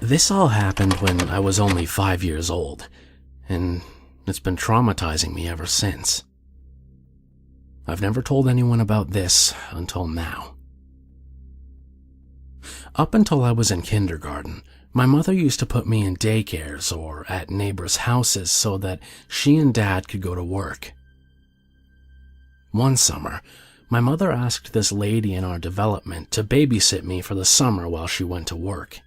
This all happened when I was only 5 years old, and it's been traumatizing me ever since. I've never told anyone about this until now. Up until I was in kindergarten, my mother used to put me in daycares or at neighbors' houses so that she and Dad could go to work. One summer, my mother asked this lady in our development to babysit me for the summer while she went to work.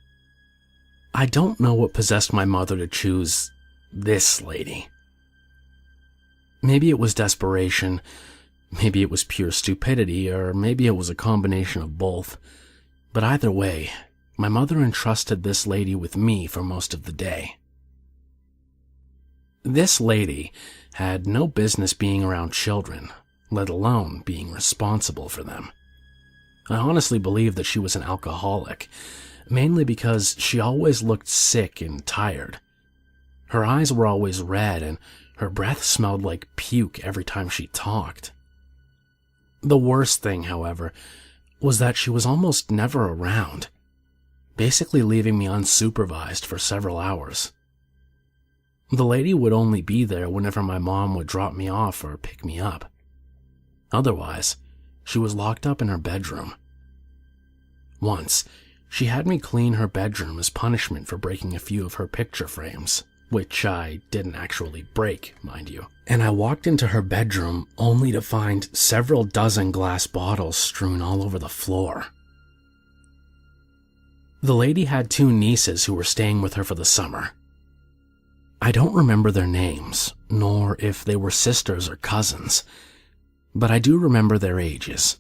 I don't know what possessed my mother to choose this lady. Maybe it was desperation, maybe it was pure stupidity, or maybe it was a combination of both. But either way, my mother entrusted this lady with me for most of the day. This lady had no business being around children, let alone being responsible for them. I honestly believe that she was an alcoholic, mainly because she always looked sick and tired. Her eyes were always red, and her breath smelled like puke every time she talked. The worst thing, however, was that she was almost never around, basically leaving me unsupervised for several hours. The lady would only be there whenever my mom would drop me off or pick me up. Otherwise, she was locked up in her bedroom. Once, she had me clean her bedroom as punishment for breaking a few of her picture frames, which I didn't actually break, mind you. And I walked into her bedroom only to find several dozen glass bottles strewn all over the floor. The lady had 2 nieces who were staying with her for the summer. I don't remember their names, nor if they were sisters or cousins, but I do remember their ages.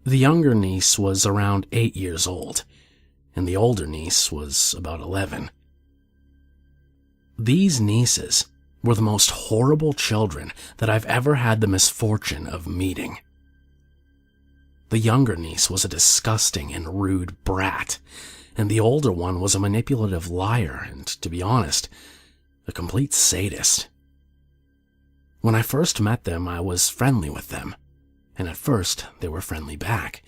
The younger niece was around 8 years old, and the older niece was about 11. These nieces were the most horrible children that I've ever had the misfortune of meeting. The younger niece was a disgusting and rude brat, and the older one was a manipulative liar and, to be honest, a complete sadist. When I first met them, I was friendly with them, and at first they were friendly back,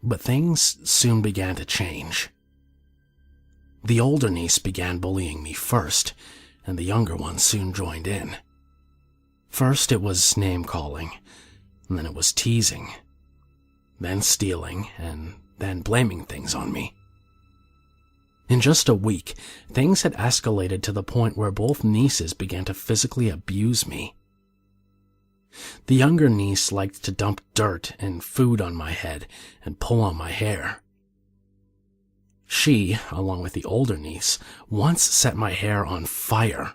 but things soon began to change. The older niece began bullying me first, and the younger one soon joined in. First it was name-calling, and then it was teasing, then stealing, and then blaming things on me. In just a week, things had escalated to the point where both nieces began to physically abuse me. The younger niece liked to dump dirt and food on my head and pull on my hair. She, along with the older niece, once set my hair on fire.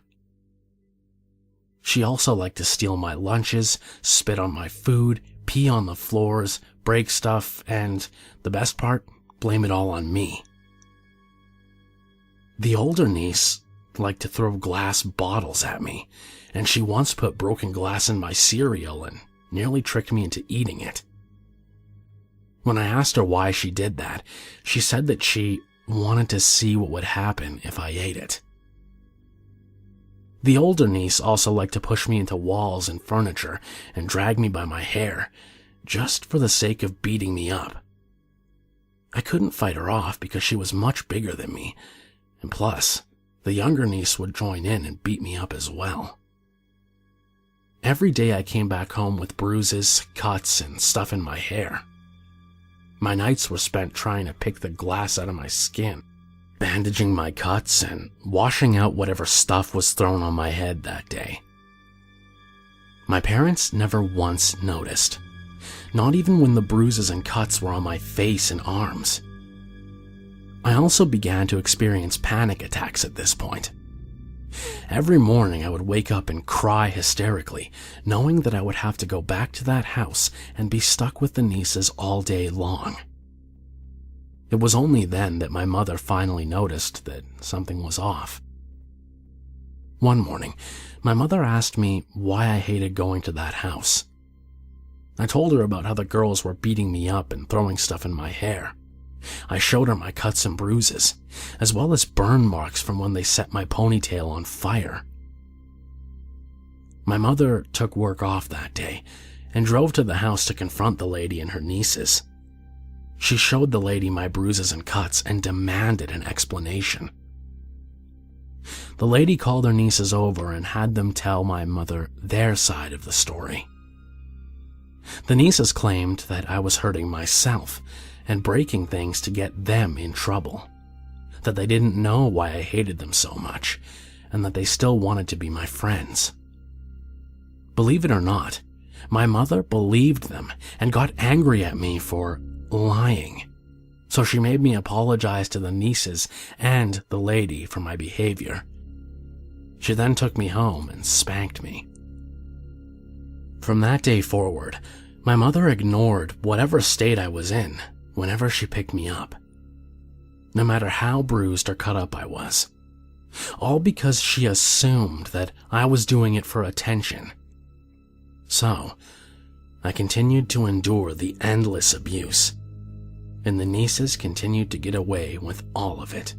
She also liked to steal my lunches, spit on my food, pee on the floors, break stuff, and, the best part, blame it all on me. The older niece liked to throw glass bottles at me, and she once put broken glass in my cereal and nearly tricked me into eating it. When I asked her why she did that, she said that she wanted to see what would happen if I ate it. The older niece also liked to push me into walls and furniture and drag me by my hair, just for the sake of beating me up. I couldn't fight her off because she was much bigger than me, and plus, the younger niece would join in and beat me up as well. Every day I came back home with bruises, cuts, and stuff in my hair. My nights were spent trying to pick the glass out of my skin, bandaging my cuts, and washing out whatever stuff was thrown on my head that day. My parents never once noticed, not even when the bruises and cuts were on my face and arms. I also began to experience panic attacks at this point. Every morning I would wake up and cry hysterically, knowing that I would have to go back to that house and be stuck with the nieces all day long. It was only then that my mother finally noticed that something was off. One morning, my mother asked me why I hated going to that house. I told her about how the girls were beating me up and throwing stuff in my hair. I showed her my cuts and bruises, as well as burn marks from when they set my ponytail on fire. My mother took work off that day and drove to the house to confront the lady and her nieces. She showed the lady my bruises and cuts and demanded an explanation. The lady called her nieces over and had them tell my mother their side of the story. The nieces claimed that I was hurting myself and breaking things to get them in trouble, that they didn't know why I hated them so much, and that they still wanted to be my friends. Believe it or not, my mother believed them and got angry at me for lying, so she made me apologize to the nieces and the lady for my behavior. She then took me home and spanked me. From that day forward, my mother ignored whatever state I was in whenever she picked me up, no matter how bruised or cut up I was, all because she assumed that I was doing it for attention. So, I continued to endure the endless abuse, and the nieces continued to get away with all of it.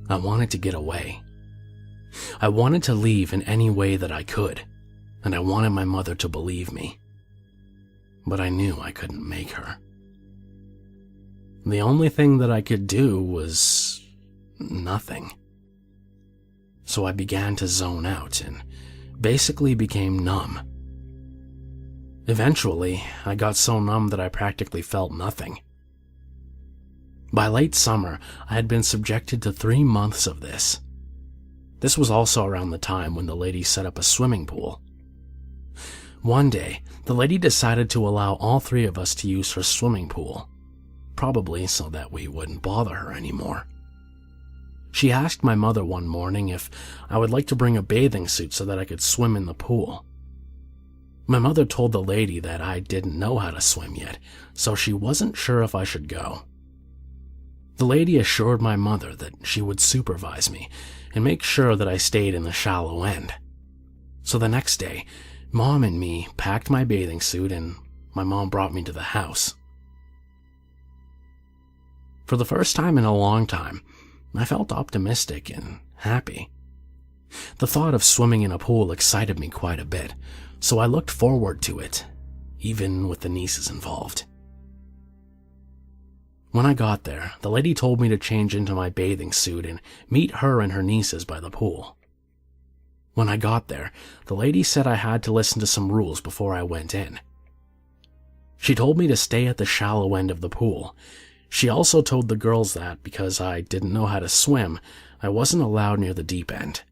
I wanted to get away. I wanted to leave in any way that I could, and I wanted my mother to believe me. But I knew I couldn't make her. The only thing that I could do was nothing. So I began to zone out and basically became numb. Eventually, I got so numb that I practically felt nothing. By late summer, I had been subjected to 3 months of this. This was also around the time when the lady set up a swimming pool. One day, the lady decided to allow all 3 of us to use her swimming pool, probably so that we wouldn't bother her anymore. She asked my mother one morning if I would like to bring a bathing suit so that I could swim in the pool. My mother told the lady that I didn't know how to swim yet, so she wasn't sure if I should go. The lady assured my mother that she would supervise me and make sure that I stayed in the shallow end. So the next day, Mom and me packed my bathing suit and my mom brought me to the house. For the first time in a long time, I felt optimistic and happy. The thought of swimming in a pool excited me quite a bit, so I looked forward to it, even with the nieces involved. When I got there, the lady told me to change into my bathing suit and meet her and her nieces by the pool. When I got there, the lady said I had to listen to some rules before I went in. She told me to stay at the shallow end of the pool. She also told the girls that because I didn't know how to swim, I wasn't allowed near the deep end.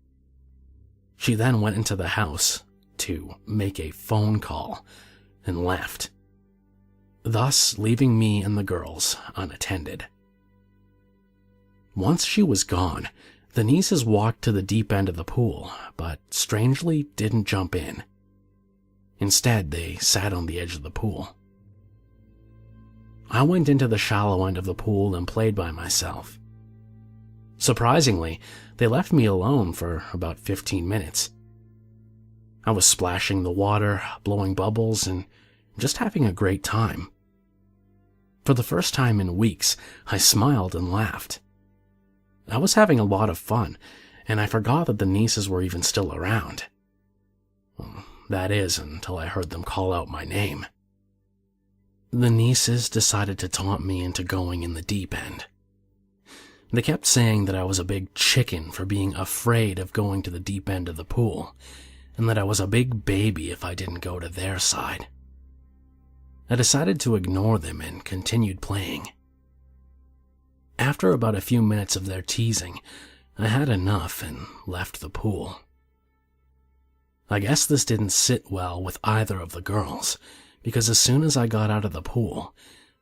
She then went into the house to make a phone call and left, thus leaving me and the girls unattended. Once she was gone, the nieces walked to the deep end of the pool, but strangely didn't jump in. Instead, they sat on the edge of the pool. I went into the shallow end of the pool and played by myself. Surprisingly, they left me alone for about 15 minutes. I was splashing the water, blowing bubbles, and just having a great time. For the first time in weeks, I smiled and laughed. I was having a lot of fun, and I forgot that the nieces were even still around. Well, that is, until I heard them call out my name. The nieces decided to taunt me into going in the deep end. They kept saying that I was a big chicken for being afraid of going to the deep end of the pool, and that I was a big baby if I didn't go to their side. I decided to ignore them and continued playing. After about a few minutes of their teasing, I had enough and left the pool. I guess this didn't sit well with either of the girls, because as soon as I got out of the pool,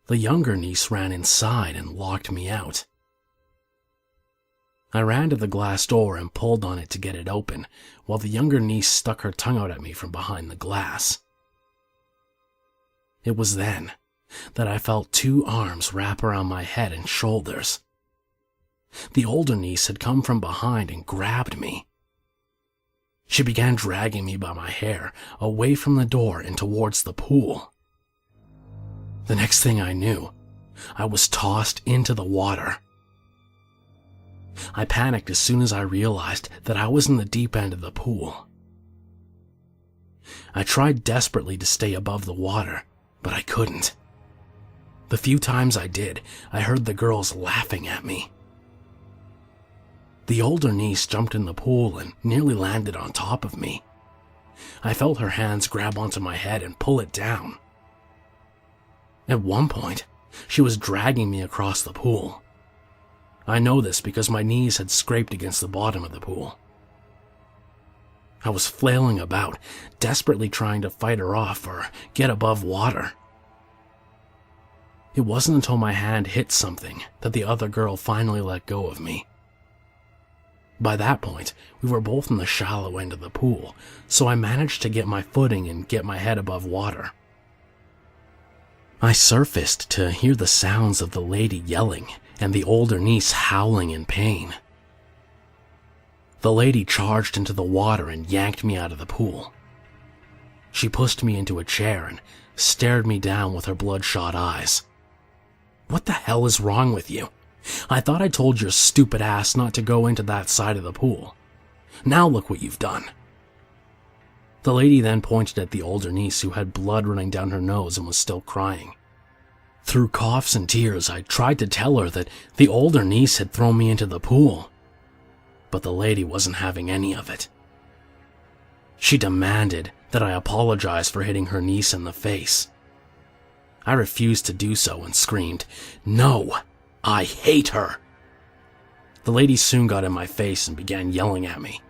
the younger niece ran inside and locked me out. I ran to the glass door and pulled on it to get it open, while the younger niece stuck her tongue out at me from behind the glass. It was then that I felt 2 arms wrap around my head and shoulders. The older niece had come from behind and grabbed me. She began dragging me by my hair away from the door and towards the pool. The next thing I knew, I was tossed into the water. I panicked as soon as I realized that I was in the deep end of the pool. I tried desperately to stay above the water, but I couldn't. The few times I did, I heard the girls laughing at me. The older niece jumped in the pool and nearly landed on top of me. I felt her hands grab onto my head and pull it down. At one point, she was dragging me across the pool. I know this because my knees had scraped against the bottom of the pool. I was flailing about, desperately trying to fight her off or get above water. It wasn't until my hand hit something that the other girl finally let go of me. By that point, we were both in the shallow end of the pool, so I managed to get my footing and get my head above water. I surfaced to hear the sounds of the lady yelling and the older niece howling in pain. The lady charged into the water and yanked me out of the pool. She pushed me into a chair and stared me down with her bloodshot eyes. "What the hell is wrong with you? I thought I told your stupid ass not to go into that side of the pool. Now look what you've done." The lady then pointed at the older niece who had blood running down her nose and was still crying. Through coughs and tears, I tried to tell her that the older niece had thrown me into the pool, but the lady wasn't having any of it. She demanded that I apologize for hitting her niece in the face. I refused to do so and screamed, "No, I hate her." The lady soon got in my face and began yelling at me.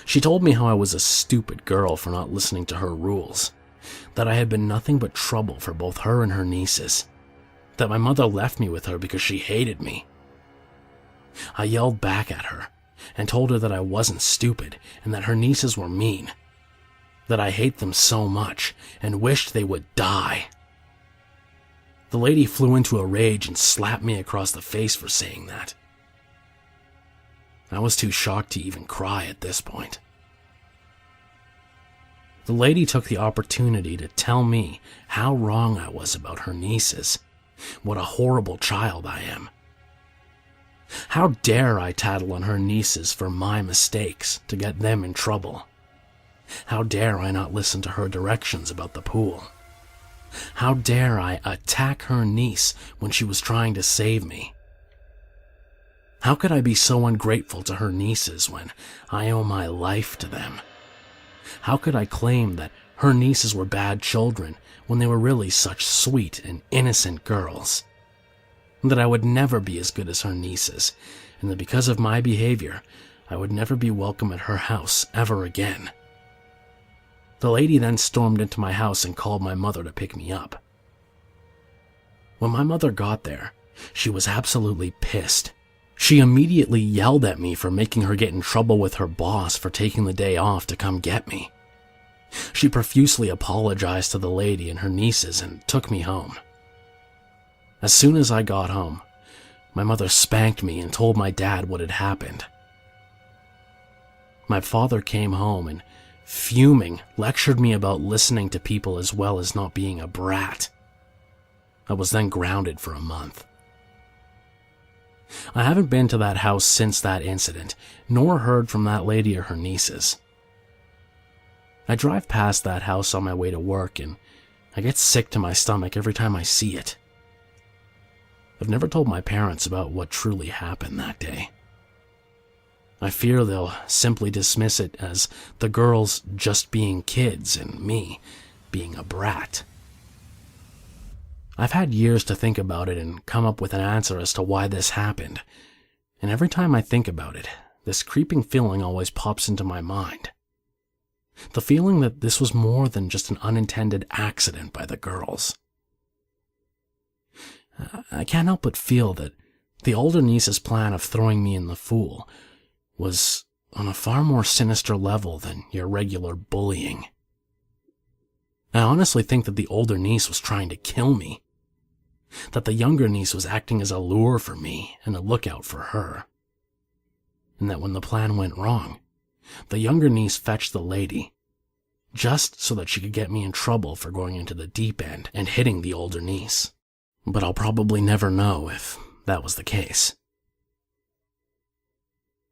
She told me how I was a stupid girl for not listening to her rules, that I had been nothing but trouble for both her and her nieces, that my mother left me with her because she hated me. I yelled back at her and told her that I wasn't stupid and that her nieces were mean, that I hate them so much and wished they would die. The lady flew into a rage and slapped me across the face for saying that. I was too shocked to even cry at this point. The lady took the opportunity to tell me how wrong I was about her nieces, what a horrible child I am. How dare I tattle on her nieces for my mistakes to get them in trouble? How dare I not listen to her directions about the pool? How dare I attack her niece when she was trying to save me? How could I be so ungrateful to her nieces when I owe my life to them? How could I claim that her nieces were bad children when they were really such sweet and innocent girls? That I would never be as good as her nieces, and that because of my behavior, I would never be welcome at her house ever again. The lady then stormed into my house and called my mother to pick me up. When my mother got there, she was absolutely pissed. She immediately yelled at me for making her get in trouble with her boss for taking the day off to come get me. She profusely apologized to the lady and her nieces and took me home. As soon as I got home, my mother spanked me and told my dad what had happened. My father came home and, fuming, lectured me about listening to people as well as not being a brat. I was then grounded for a month. I haven't been to that house since that incident, nor heard from that lady or her nieces. I drive past that house on my way to work, and I get sick to my stomach every time I see it. I've never told my parents about what truly happened that day. I fear they'll simply dismiss it as the girls just being kids and me being a brat. I've had years to think about it and come up with an answer as to why this happened, and every time I think about it, this creeping feeling always pops into my mind. The feeling that this was more than just an unintended accident by the girls. I can't help but feel that the older niece's plan of throwing me in the pool was on a far more sinister level than your regular bullying. I honestly think that the older niece was trying to kill me, that the younger niece was acting as a lure for me and a lookout for her, and that when the plan went wrong, the younger niece fetched the lady, just so that she could get me in trouble for going into the deep end and hitting the older niece. But I'll probably never know if that was the case.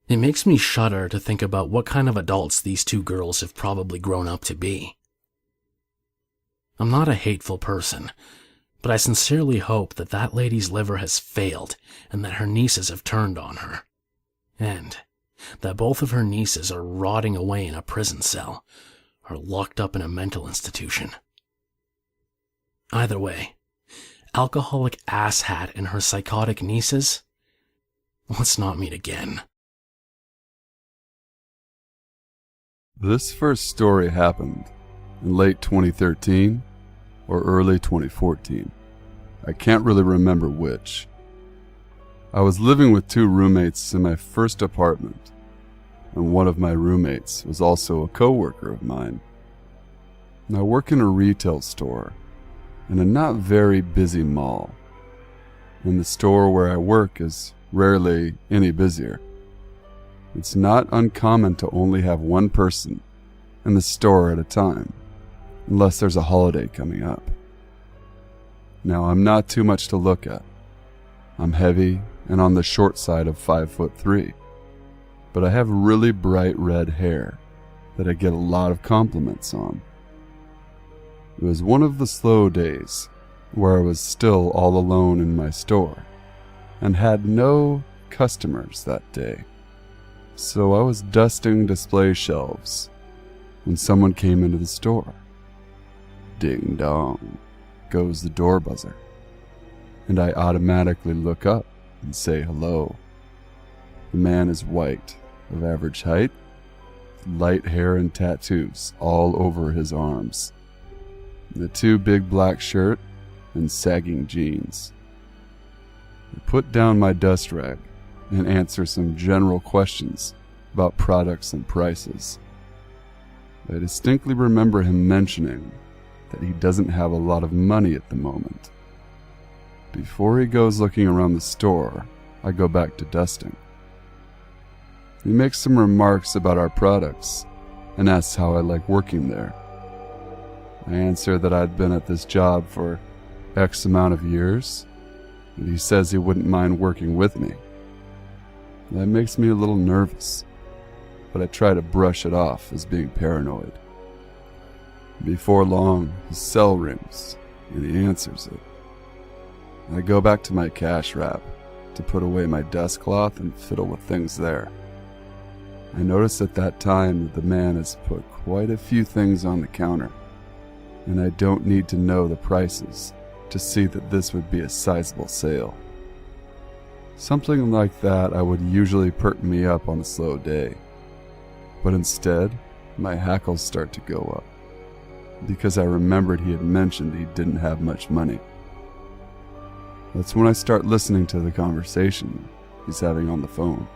It makes me shudder to think about what kind of adults these two girls have probably grown up to be. I'm not a hateful person, but I sincerely hope that that lady's liver has failed and that her nieces have turned on her. And that both of her nieces are rotting away in a prison cell or locked up in a mental institution. Either way, alcoholic asshat and her psychotic nieces, let's not meet again. This first story happened in late 2013 or early 2014. I can't really remember which. I was living with 2 roommates in my first apartment, and one of my roommates was also a coworker of mine. I work in a retail store in a not very busy mall, and the store where I work is rarely any busier. It's not uncommon to only have one person in the store at a time, unless there's a holiday coming up. Now, I'm not too much to look at. I'm heavy and on the short side of 5'3", but I have really bright red hair that I get a lot of compliments on. It was one of the slow days where I was still all alone in my store and had no customers that day. So I was dusting display shelves when someone came into the store. Ding dong goes the door buzzer, and I automatically look up and say hello. The man is white, of average height, with light hair and tattoos all over his arms, and a 2 big black shirt and sagging jeans. I put down my dust rag and answer some general questions about products and prices. I distinctly remember him mentioning that he doesn't have a lot of money at the moment. Before he goes looking around the store, I go back to dusting. He makes some remarks about our products and asks how I like working there. I answer that I'd been at this job for X amount of years, and he says he wouldn't mind working with me. That makes me a little nervous, but I try to brush it off as being paranoid. Before long, his cell rings, and he answers it. I go back to my cash wrap to put away my desk cloth and fiddle with things there. I notice at that time that the man has put quite a few things on the counter, and I don't need to know the prices to see that this would be a sizable sale. Something like that I would usually perk me up on a slow day, but instead, my hackles start to go up, because I remembered he had mentioned he didn't have much money. That's when I start listening to the conversation he's having on the phone,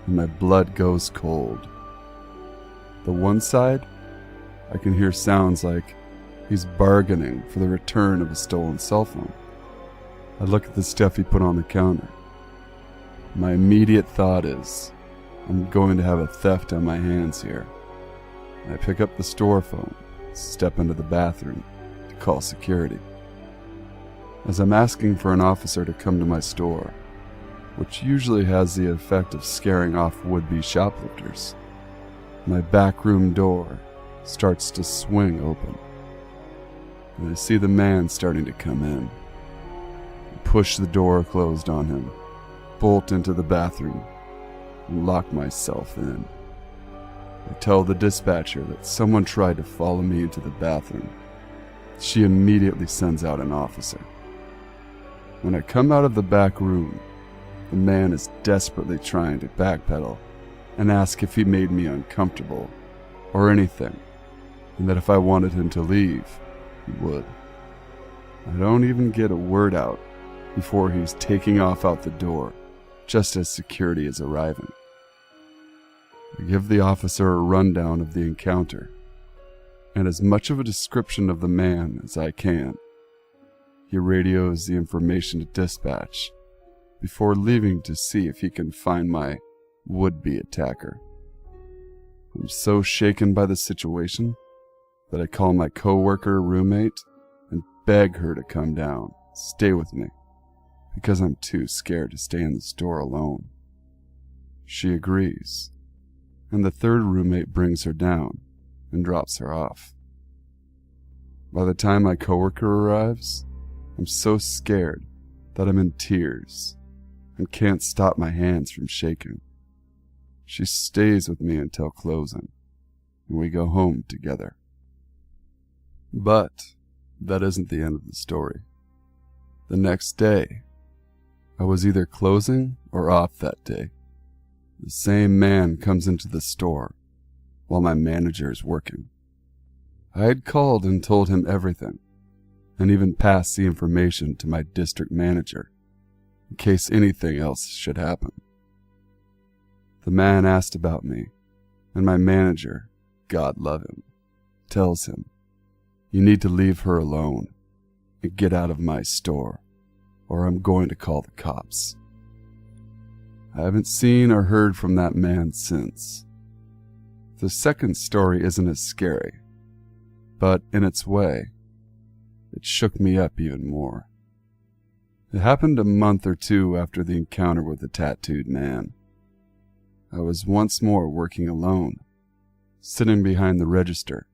and my blood goes cold. The one side, I can hear sounds like he's bargaining for the return of a stolen cell phone. I look at the stuff he put on the counter. My immediate thought is, I'm going to have a theft on my hands here. I pick up the store phone, step into the bathroom to call security. As I'm asking for an officer to come to my store, which usually has the effect of scaring off would-be shoplifters, my back room door starts to swing open, and I see the man starting to come in. I push the door closed on him, bolt into the bathroom, and lock myself in. I tell the dispatcher that someone tried to follow me into the bathroom. She immediately sends out an officer. When I come out of the back room, the man is desperately trying to backpedal and ask if he made me uncomfortable or anything, and that if I wanted him to leave, he would. I don't even get a word out before he's taking off out the door, just as security is arriving. I give the officer a rundown of the encounter, and as much of a description of the man as I can. He radios the information to dispatch before leaving to see if he can find my would-be attacker. I'm so shaken by the situation that I call my coworker roommate and beg her to come down, stay with me, because I'm too scared to stay in the store alone. She agrees, and the third roommate brings her down and drops her off. By the time my coworker arrives, I'm so scared that I'm in tears and can't stop my hands from shaking. She stays with me until closing, and we go home together. But that isn't the end of the story. The next day, I was either closing or off that day. The same man comes into the store while my manager is working. I had called and told him everything, and even passed the information to my district manager in case anything else should happen. The man asked about me, and my manager, God love him, tells him, "You need to leave her alone and get out of my store, or I'm going to call the cops." I haven't seen or heard from that man since. The second story isn't as scary, but in its way, it shook me up even more. It happened a month or two after the encounter with the tattooed man. I was once more working alone, sitting behind the register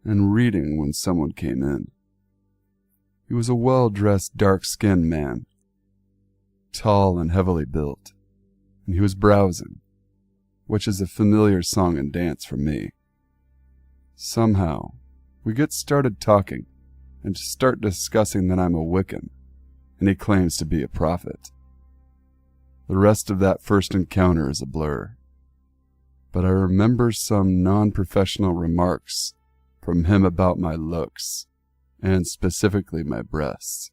and reading when someone came in. He was a well-dressed, dark-skinned man, tall and heavily built, and he was browsing, which is a familiar song and dance for me. Somehow, we get started talking and start discussing that I'm a Wiccan, and he claims to be a prophet. The rest of that first encounter is a blur, but I remember some non-professional remarks from him about my looks, and specifically my breasts.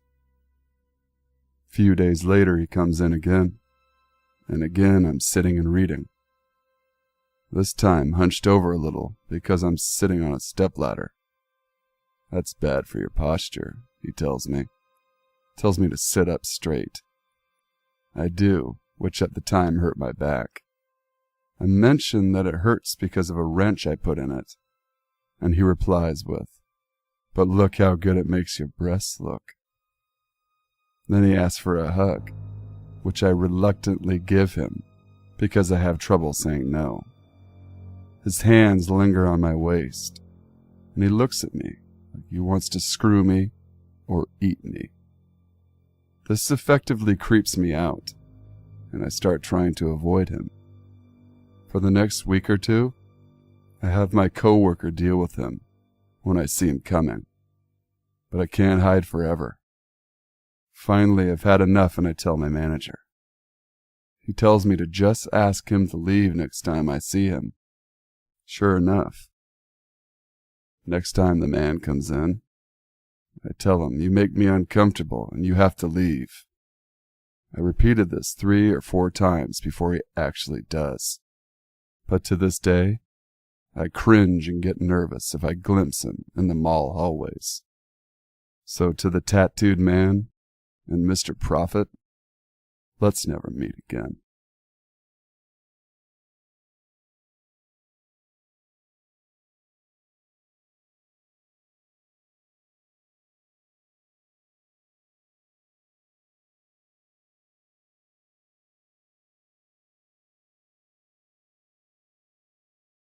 A few days later he comes in again, and again I'm sitting and reading. This time hunched over a little because I'm sitting on a stepladder. "That's bad for your posture," he tells me. Tells me to sit up straight. I do, which at the time hurt my back. I mention that it hurts because of a wrench I put in it, and he replies with, "But look how good it makes your breasts look." Then he asks for a hug, which I reluctantly give him because I have trouble saying no. His hands linger on my waist, and he looks at me like he wants to screw me or eat me. This effectively creeps me out, and I start trying to avoid him. For the next week or two, I have my coworker deal with him when I see him coming, but I can't hide forever. Finally, I've had enough and I tell my manager. He tells me to just ask him to leave next time I see him. Sure enough, next time the man comes in, I tell him, "You make me uncomfortable and you have to leave." I repeated this 3 or 4 times before he actually does. But to this day, I cringe and get nervous if I glimpse him in the mall hallways. So to the tattooed man and Mr. Prophet, let's never meet again.